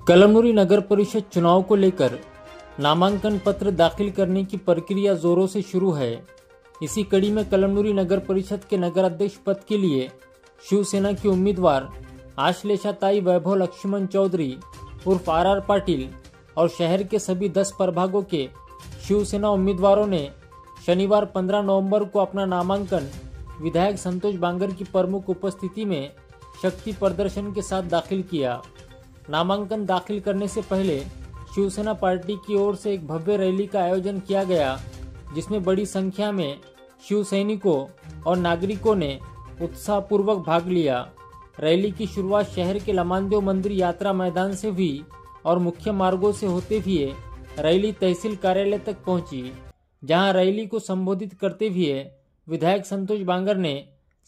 कलमनुरी नगर परिषद चुनाव को लेकर नामांकन पत्र दाखिल करने की प्रक्रिया जोरों से शुरू है। इसी कड़ी में कलमनुरी नगर परिषद के नगर अध्यक्ष पद के लिए शिवसेना की उम्मीदवार आश्लेषाताई वैभव लक्ष्मण चौधरी उर्फ आर पाटिल और शहर के सभी 10 प्रभागों के शिवसेना उम्मीदवारों ने शनिवार 15 नवंबर को अपना नामांकन विधायक संतोष बांगर की प्रमुख उपस्थिति में शक्ति प्रदर्शन के साथ दाखिल किया। नामांकन दाखिल करने से पहले शिवसेना पार्टी की ओर से एक भव्य रैली का आयोजन किया गया, जिसमें बड़ी संख्या में शिव सैनिकों और नागरिकों ने उत्साहपूर्वक भाग लिया। रैली की शुरुआत शहर के लमानदेव मंदिर यात्रा मैदान से हुई और मुख्य मार्गों से होते हुए रैली तहसील कार्यालय तक पहुंची, जहां रैली को संबोधित करते हुए विधायक संतोष बांगर ने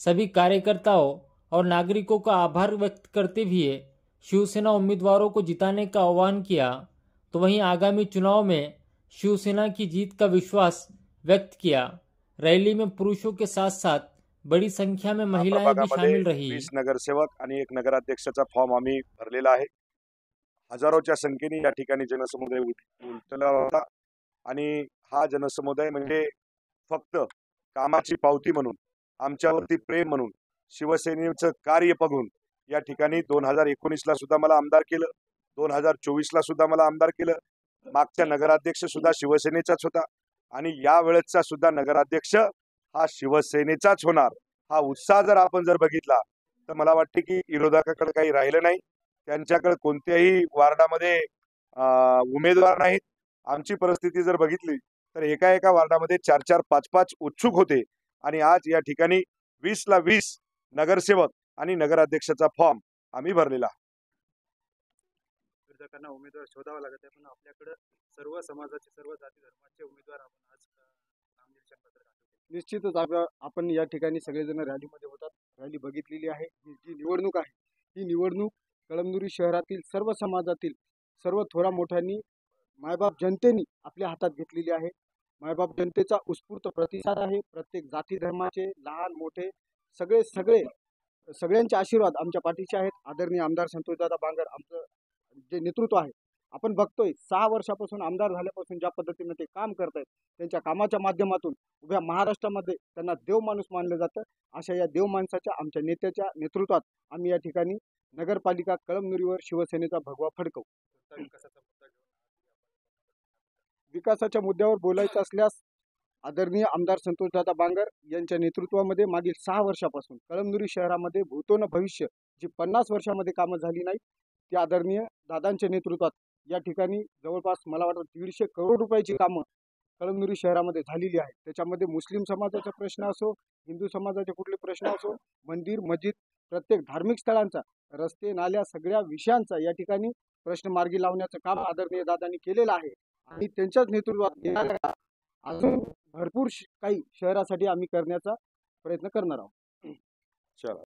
सभी कार्यकर्ताओं और नागरिकों का आभार व्यक्त करते हुए शिवसेना उम्मीदवारों को जिताने का आह्वान किया, तो वहीं आगामी चुनाव में शिवसेना की जीत का विश्वास व्यक्त किया। रैली में पुरुषों के साथ साथ बड़ी संख्या में महिलाएं भी शामिल रही। 20 नगरसेवक आणि एक नगराध्यक्षाचा फॉर्म आम्ही भरलेला आहे। हजारोच्या संख्येने या ठिकाणी जनसमुदाय उमटला होता आणि हा जनसमुदाय म्हणजे फक्त कामाची पावती म्हणून, आमच्यावरती प्रेम म्हणून, शिवसेनेचं कार्य बघून या ठिकाणी 2019 ला सुद्धा मला आमदार केलं, 2024 ला सुद्धा मला आमदार केलं। मागच्या नगराध्यक्ष सुद्धा शिवसेनेचाच होता आणि या वेळेचा सुद्धा नगराध्यक्ष हा शिवसेनेचाच होणार। हा उत्साह जर आपण बघितला तर मला वाटते की विरोधकाकडे काही राहिलं नाही, त्यांच्याकडे कोणत्याही वार्डामध्ये उमेदवार नाहीत। आमची परिस्थिती जर बघितली तर एका वार्डामध्ये 4-4, 5-5 उत्सुक होते आणि आज या ठिकाणी 20 ला 20 नगरसेवक आणि नगराध्यक्षाचा फॉर्म आम्ही भरलेला। विरोधकांना उमेदवार शोधावा लागत आहे, पण आपल्याकडे सर्व समाजाचे, सर्व जाती धर्माचे उमेदवार आपण आज नामनिर्देशन पत्र दाखल केले। निश्चितच आपण या ठिकाणी सगळेजण रॅलीमध्ये होतात, रॅली बघितलेली आहे। जी निवडणूक आहे ही निवडणूक कळमनुरी शहरातील सर्व समाजातील सर्व थोरा मोठ्यांनी मायबाप जनतेने आपल्या हातात घेतलेली आहे। मायबाप जनतेचा उत्स्फूर्त प्रतिसाद आहे। प्रत्येक जाती धर्माचे लहान मोठे सगळ्यांचे आशीर्वाद आमच्या पाठीशी आहेत। आदरणीय आमदार संतोषदादा बांगर आमचं जे नेतृत्व आहे, आपण बघतोय 6 वर्षापासून आमदार झाल्यापासून ज्या पद्धतीने ते काम करत आहेत, त्यांच्या कामाच्या माध्यमातून उभ्या महाराष्ट्रामध्ये त्यांना देव माणूस मानलं जातं। अशा या देव माणसाच्या आमच्या नेत्याच्या नेतृत्वात आम्ही या ठिकाणी नगरपालिका कळमनुरीवर शिवसेनेचा भगवा फडकवू। विकासाच्या मुद्द्यावर बोलायचं असल्यास आदरणीय आमदार संतोषदादा बांगर यांच्या नेतृत्वामध्ये मागील 6 वर्षापासून कळमनुरी शहरामध्ये भूतो न भविष्य जी 50 वर्षामध्ये कामं झाली नाही, त्या आदरणीय दादांच्या नेतृत्वात या ठिकाणी जवळपास मला वाटतं 150 करोड रुपयाची कामं कळमनुरी शहरामध्ये झालेली आहेत। त्याच्यामध्ये मुस्लिम समाजाचा प्रश्न असो, हिंदू समाजाचे कुठले प्रश्न असो, मंदिर मस्जिद प्रत्येक धार्मिक स्थळांचा, रस्ते नाल्या सगळ्या विषयांचा या ठिकाणी प्रश्न मार्गी लावण्याचं काम आदरणीय दादांनी केलेलं आहे आणि त्यांच्याच नेतृत्वात अजून भरपूर काही शहरासाठी आम्ही करण्याचा प्रयत्न करणार आहोत। चला।